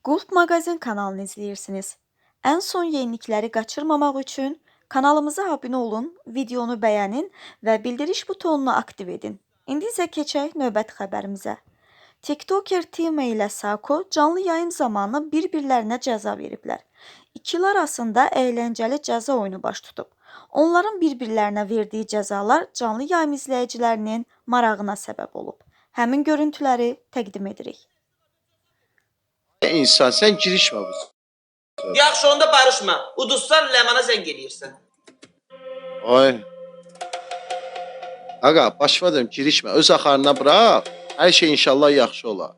Qulp Maqazin kanalını izləyirsiniz. Ən son yenilikləri qaçırmamaq üçün kanalımıza abunə olun, videonu bəyənin və bildiriş butonunu aktiv edin. İndi isə keçək növbəti xəbərimizə. TikToker Tima ilə Sako canlı yayım zamanı bir-birlərinə cəza veriblər. İkili arasında əyləncəli cəza oyunu baş tutub. Onların bir-birlərinə verdiyi cəzalar canlı yayım izləyicilərinin marağına səbəb olub. Həmin görüntüləri təqdim edirik. İnsan sen girişme bu. Yaxşı, onda barışma. Uduzsan Ləmana zəng eləyirsən. Ay. Aga başladım girişme. Öz axarına bırak. Her şey inşallah yaxşı olar.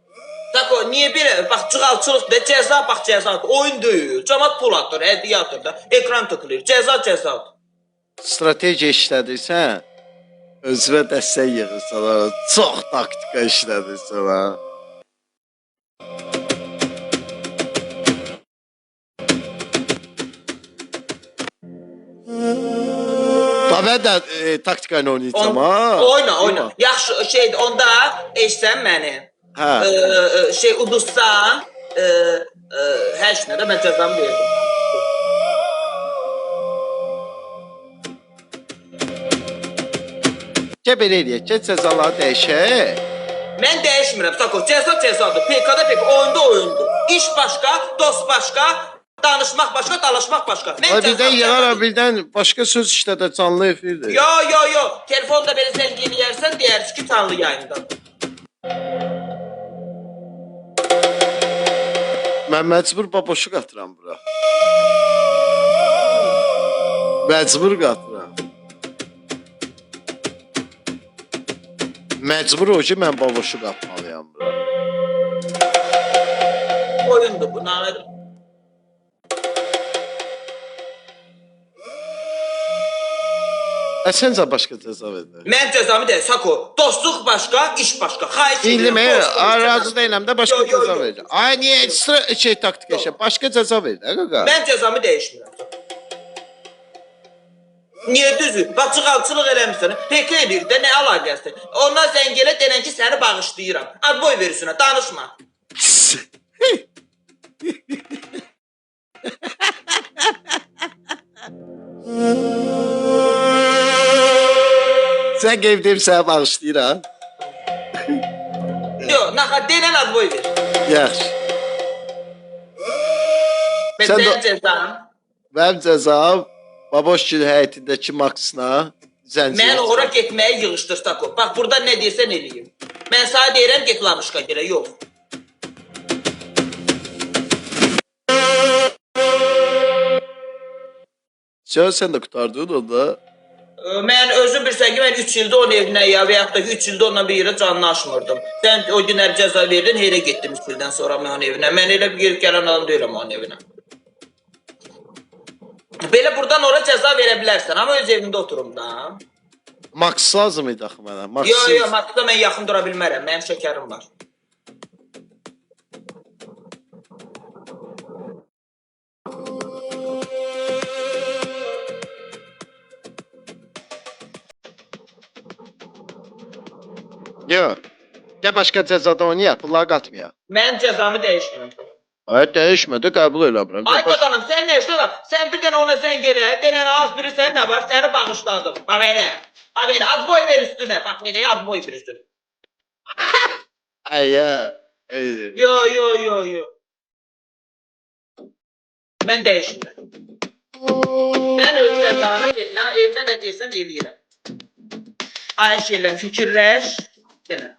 Tako, niyə belə? Bax, cığalçılıqdır, cəza, bax, cəzadır. Oyun deyil. Cəmat pul atır, hədiyyə atır da. Ekran tıkılır. Cəza, cəzadır. Strateji işlədirsən, özünə dəstək yığırsan, ha. Çox taktika işlədirsən, ha. Ben de taktika ile oynayacağım, ha. Oyna. Yaxşı, şeydir, onda eşsən məni. Hə. Uduzsan, hər şeyə də mən cəzamı verdim. Gəl belə eləyək, gəl cəzaları dəyişək. Mən dəyişmirəm, Sako. Cəza cəzadır. PK-da PK, oyunda oyundur. İş başqa, dost başqa, danışmaq başqa, dalaşmaq başqa. Mən Birdən yığar, birdən başqa söz işlədə canlı efirdir. Yo. Telefonda belə zəng eləyərsən, deyərsiniz ki, canlı yayındadır. Mən məcbur baboşu qatıram bura. Məcbur qatıram. Məcbur o ki, mən baboşu qatmalıyam bura. Oyundur bu, nə edir? Səncə başqa cəza verir. Mən cəzamı deyil, Sako. Dostluq başqa, iş başqa. Xahiş edirəm. İndi razı deyiləm də başqa cəza verəcəm. Ay, niyə ekstra taktika işə? Başqa cəza ver də, qaqa. Mən cəzamı dəyişmirəm. Niyə düzür? Bax, cığalçılıq eləmişsən. PK edir də, nə əlaqəsi? Ondan zəng elə, denən ki, səni bağışlayıram. Adboy verirsinə, danışma. Sən qeyb sənə bağışlayıram. Yox, naxa, denən adboy ver. Yaxşı. Mənim cəzam. Mənim cəzam Baboşgil həyətindəki Maksına zəncir. Mən ora getməyə yığışdır, Sako. Bax, burada nə deyirsən eləyim. Mən sana deyirəm, get Lavuşka gələ, yox. Sən də qutardın onda. Mən özüm bilsən ki, mən 3 ildə onun evinə ya və yaxud da 3 ildə onunla bir yerə canını aşmırdım. Sən o günlər cəza verdin, yerə getdim 3 ildən sonra mən onun evinə. Mən elə bir gələn adam deyiləm onun evinə. Belə buradan ora cəza verə bilərsən, amma öz evində oturum da. Maks lazım idi axı mənə. Yox, Maksda mən yaxın dura bilmərəm, mənim şəkərim var. Yox. Gəl başqa cəzada oynayaq, pulları qatmayaq. Mən cəzamı dəyişmirəm. Ay, dəyişmədi, qəbul eləmirəm. Ay qadanım, sən nə işin var? Sən bir dənə ona zəng elə, denən az biri sən nə var? Səni bağışladım. Bax elə. Bax elə, az boy ver üstünə. Bax elə, az boy ver üstünə. Ay ya. Yo. Mən dəyişmirəm. Mən öz cəzanı evdə nə deyirsən eləyirəm. Ay şeylə fikirləş. Denə.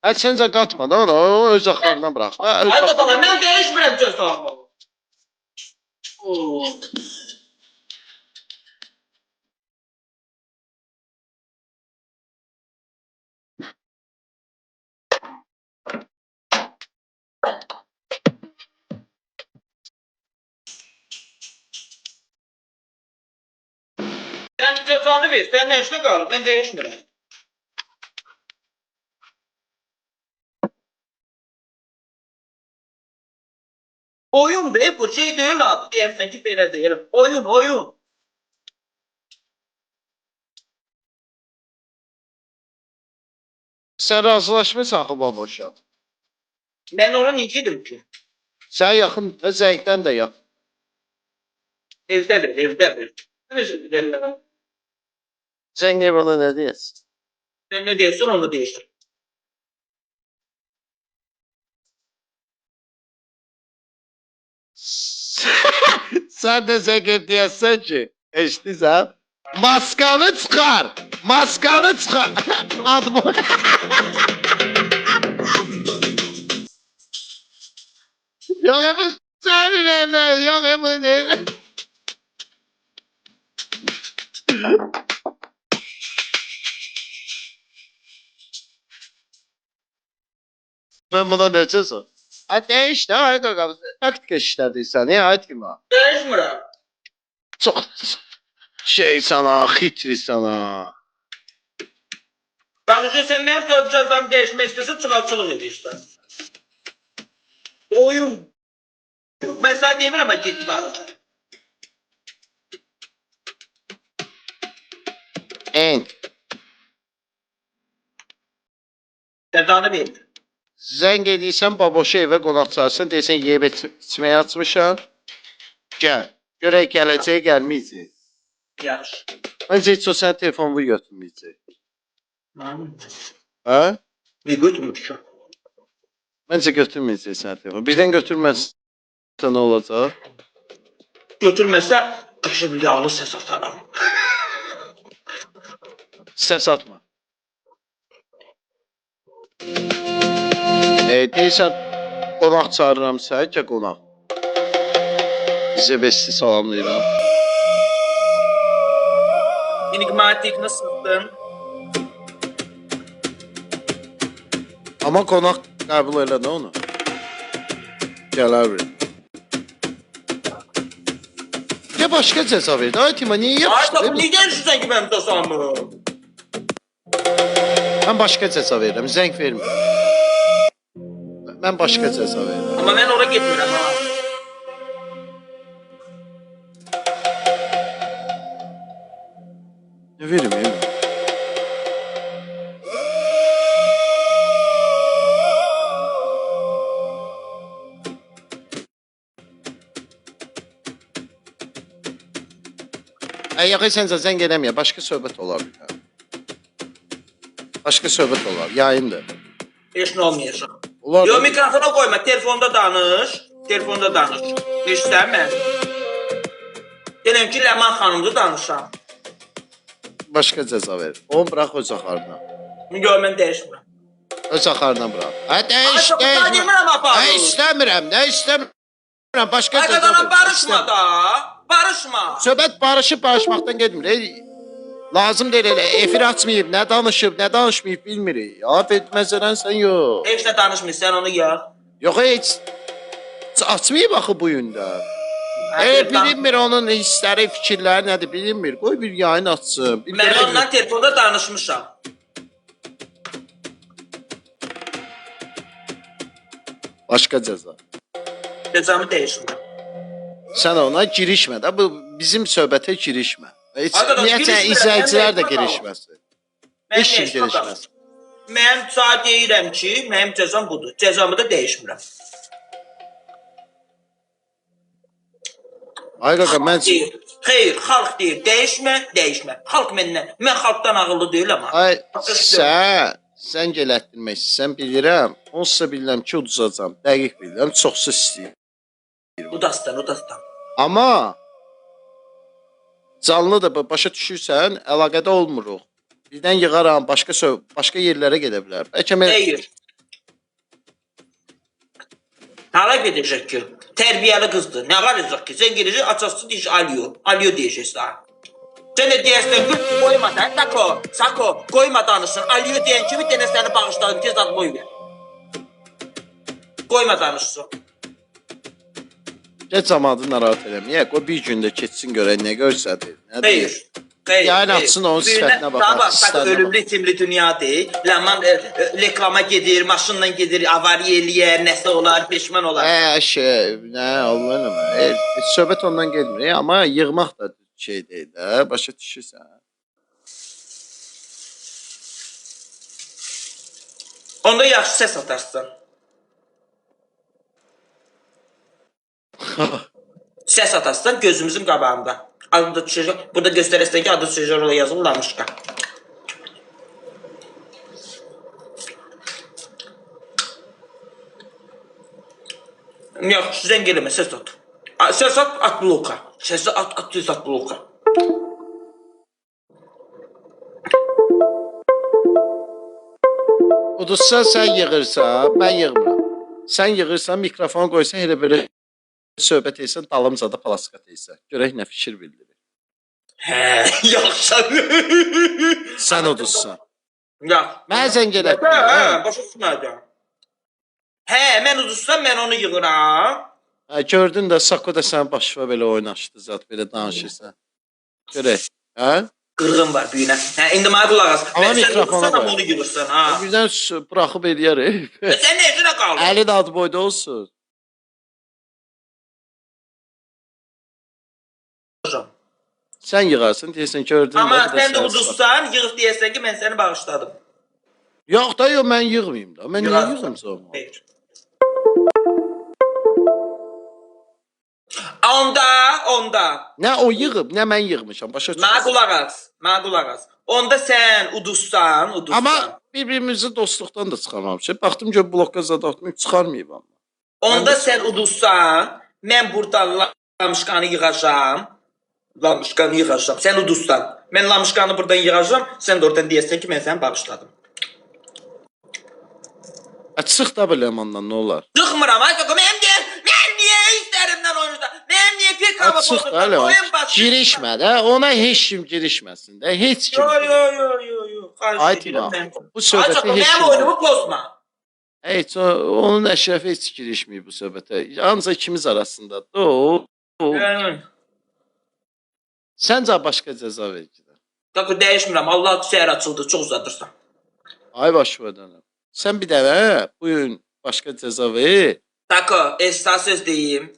Ay, səncə qatma da ona, o öz axarına bırax. Ay qadanım, mən dəyişmirəm cəzamı. Sən cəzanı ver, sən nə işinə qalır, mən dəyişmirəm. Oyun be, bu şey deyil abi, deyəmsən ki, belə deyirəm. Oyun. Sən razılaşmırsan axı baboşa. Ben ora niyə gedim ki? Sən yaxın zəngdən də yaxın. Evdədir, evdədir. Necə? Zəng bana nə deyəsən? Sen ne diyorsun onu değiştir. Sən də zəng deyəsən ki, eşidirsən? Maskanı çıxar! Maskanı çıxar! Adımı... Yok yapın senin evlen, yok yapın evlen. Ben buna ne çözüm? Hadi işte, hadi bakalım. Taktik işlediysen, ya hadi kim ha? Değişmirəm. Çok şey sana, hitri sana. Bak işte sen ne soracağım değişmek istiyorsan çıkartçılık ediyorsun. Oyun. Ben sana diyemem ama git bak. En. Cezanı ver. Zəng edirsən, baboşu evə qonaq çağırsın, deyirsən yeyib içməyə açmışam. Gəl. Görək gələcək, gəlməyəcək. Yaxşı. Məncə heç o sənin telefonunu götürməyəcək. Hə? Bir götürmüşüm. Məncə götürməyəcək sənin telefonu. Birdən götürməzsə nə olacaq? Götürmezse kışı bir yağlı ses atarım. Səs atma. Deyirsən, qonaq çağırıram səni, gəl qonaq. Bizə besti salamlayıram. Enigmatik nasılsın? Amma qonaq qəbul elə də onu. Gələr bir. Ya başqa cəza verdi. Ay Tima, niyə Ay yapışdı? tabi niye gelişirsen ki benim tosamı? Mən başqa cəza verirəm, zəng vermirəm. Mən başqa cəza verirəm. Ama ben oraya gitmiyorum ha. Ne verim ya? Yaxı səncə zəng eləməyə, başqa söhbət olar. Başqa söhbət olar, yayındır. Hiç ne olmayacak. Olar. Yo mikrofona koyma, telefonda danış. Telefonda danış. İşten ben. Dedim ki Leman xanımda danışam. Başqa cəza ver. Onu burax öz axarına. Yo ben değişmirəm. Öz axarına burax. Hə, Ay çok da demirəm aparım. Hə, istəmirəm, nə istəmirəm. Başqa Ay cəza kadana ver. barışma da. Barışma. Söhbət barışıb barışmaqdan getmir. Lazım deyil elə. Efir açmayıb, nə danışıb, nə danışmayıb bilmirik. Ya, məsələn sən yox. Heç də danışmırsan onu yaz. Yox, heç açmayıb axı bu gündə. Bilinmir onun hissləri, fikirləri nədir, bilinmir. Qoy bir yayın açsın. Mən onunla telefonda danışmışam. Başqa cəza. Cəzamı dəyişmirəm. Sən ona girişmə də. Bu bizim söhbətə girişmə. Heç Arkadaş, niyyətlə girişmirəm, izləyicilər də mən girişməsin. Mən Heç kim dəyişməm. girişməsin. Mən sadəcə deyirəm ki, mənim cəzam budur. Cəzamı da dəyişmirəm. Ay qaqa, mən... Xeyr, xalq deyir, dəyişmə, dəyişmə. Xalq məndən, mən xalqdan ağıllı deyiləm ha. Ay, sən gələtdirmək istəyirsən, bilirəm. Onsuz da bilirəm ki, uduzacam. Dəqiq bilirəm, çoxsu istəyir. Udastan. Amma canlı da başa düşürsən, əlaqədə olmuruq. Birdən yığaram, başqa yerlərə gedə bilər. Bəlkə mən... Xeyr. Hara gedəcək ki? Tərbiyəli qızdır. Nə qalacaq ki? Sən gedəcək, açasın deyiş alıyor. Alıyor deyəcəksən. Sən də deyəsən ki, qoyma da, sako, qoyma danışsın. Alıyor deyən kimi denə səni bağışladım, tez ad boy ver. Qoyma danışsın. Gəl camaatı narahat eləməyə. Qoy bir gündə keçsin görək nə görsədir. Xeyr. Yəni açsın onun sifətinə baxar. Bax, ölümlü itimli dünyadır. Ləman reklama gedir, maşınla gedir, avariya eləyər, nəsə olar, peşman olar. Nə, Allah eləmə. Söhbət ondan gelmir. Amma yığmaq da şey deyil də, başa düşürsən. Onda yaxşı səs atarsın. Səs atasından gözümüzün qabağında. Adı düşəcək. Burada göstərəsən ki, adı düşəcək orada yazılır Lamışqa. Yox, zəng eləmə, səs at. Səs at bloka. Səs at bloka. Uduzsan sən yığırsan, mən yığmıram. Sən yığırsan, mikrofon qoysan, elə belə söhbət etsən, dalımca da plaskat etsən. Görək nə fikir bildirir. Hə, yaxşı. Sən uduzsan. Yox. Mən zəng elə. Hə, başa düşmədim. Hə, mən uduzsam, mən onu yığıram. Hə, gördün də Sako da sən başına belə oynaşdı, zat belə danışırsan. Görək, hə? Qırğın var büyünə. Hə, indi mənə qulaq as. Amma Mən sən mikrofona uduzsan, qoy. onu yığırsan, ha. Birdən buraxıb eləyərək. Sən nə işinə qaldın? Əli də adı boyda olsun. Sən yığarsın, deyirsən gördün. Amma də, sən də sən uduzsan, yığıb deyəsən ki, mən səni bağışladım. Yox da, yox, mən yığmayayım da. Mən niyə yığım sonra? Hayır. Onda. Nə o yığıb, nə mən yığmışam. Başa Mənə qulaq as. Onda sən uduzsan. Amma bir-birimizi dostluqdan da çıxarmamışıq. Baxdım ki, blokka zad atmayıb, çıxarmayıb amma. Onda sən uduzsan, mən buradan lamışqanı yığacam. Sən uduzsan. Mən lamışqanı buradan yığacam, sən də oradan deyəsən ki, mən səni bağışladım. Çıx da belə mandan, nə olar? Çıxmıram, ay Sako, mən niyə istərimdən oynayacaq? Mən niyə pek hava Çıx da elə. Girişmə də, ona heç kim girişməsin də, heç kim. Yo. Ay Tima, bu söhbətə heç Mənim kim. oyunumu pozma. Heç onun əşrəfi heç girişməyib bu söhbətə. Ancaq ikimiz arasındadır. O. Səncə başqa cəza verəcək? Sako, dəyişmirəm. Allah səhər açıldı, çox uzadırsan. Ay başvadana. Sən bir dənə bu gün başqa cəza ver. Sako, esas söz deyim.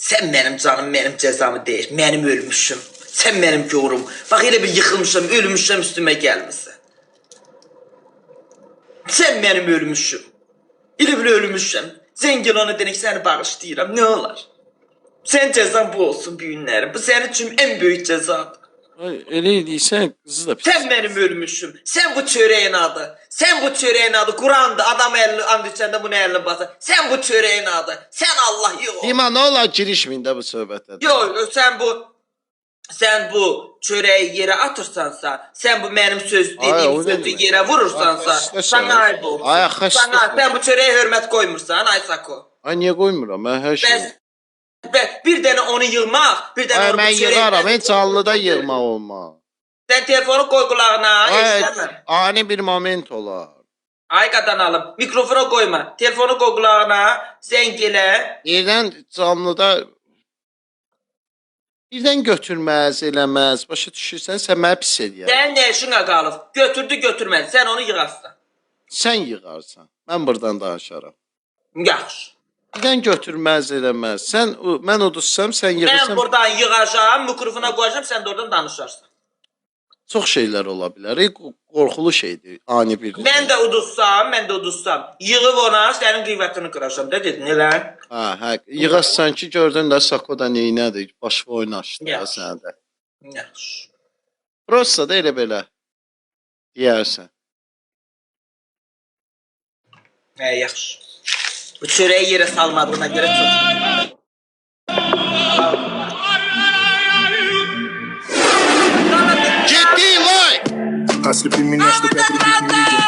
Sən mənim canım, mənim cəzamı deyir. Mənim ölmüşüm. Sən mənim yorum. Bax, elə bir yıxılmışam, ölmüşəm, üstümə gəlməsə. Sən mənim ölmüşüm. Elə bir ölmüşəm. Zəngin ona denik, səni bağışlayıram. Nə olar? Sən cəzan bu olsun bu günlərim. Bu sənin üçün ən böyük cəzadır. Elə eləyirsən, qızı da pis. Sən mənim ölmüşüm. Sən bu çörəyin adı. Sən bu çörəyin adı. Qurandır. Adam əlini and içəndə bunu əlini basır. Sən bu çörəyin adı. Sən Allah yox. Dima, nə olar girişməyin də bu söhbətə. Yox, sən bu çörəyi yerə atırsansa, sən bu mənim söz dediyim sözü yerə vurursansa, sana ayıb olur. Sən bu çörəyə hörmət qoymursan, ay Sako. Ay, niyə qoymuram? Mən hər şey. Bir dənə onu yığmaq, bir dənə Ay, onu mən yığaram, heç canlıda yığmaq olmaz. Sən telefonu qoy qulağına, eşitləmə. Ani bir moment olar. Ay qadan alım, mikrofona qoyma, telefonu qoy qulağına, zəng elə. Yerdən canlıda birdən götürməz, eləməz. Başa düşürsən, sən mənə pis eləyər. Sən nə işinə qalıb? Götürdü, götürmədi, sən onu yığarsan. Sən yığarsan, mən buradan danışaram. Yaxşı. Birdən götürməz, eləməz. Mən uduzsam, sən yığırsan. Mən buradan yığacam, mikrofona qoyacam, sən də oradan danışarsan. Çox şeylər ola bilər. Qorxulu şeydir, ani bir. Mən də uduzsam, yığıb ona sənin qeybətini qıracam. Da dedin, elə? Hə, yığasan ki, gördün də Sako da neynədir, başına oynaşdı da sənə də. Yaxşı. Prosta da elə belə deyərsən. Hə, yaxşı. Bu çörəyi yerə salmadığına görə çox. Ciddi vay! Ослепи меня, чтоб я других не видел.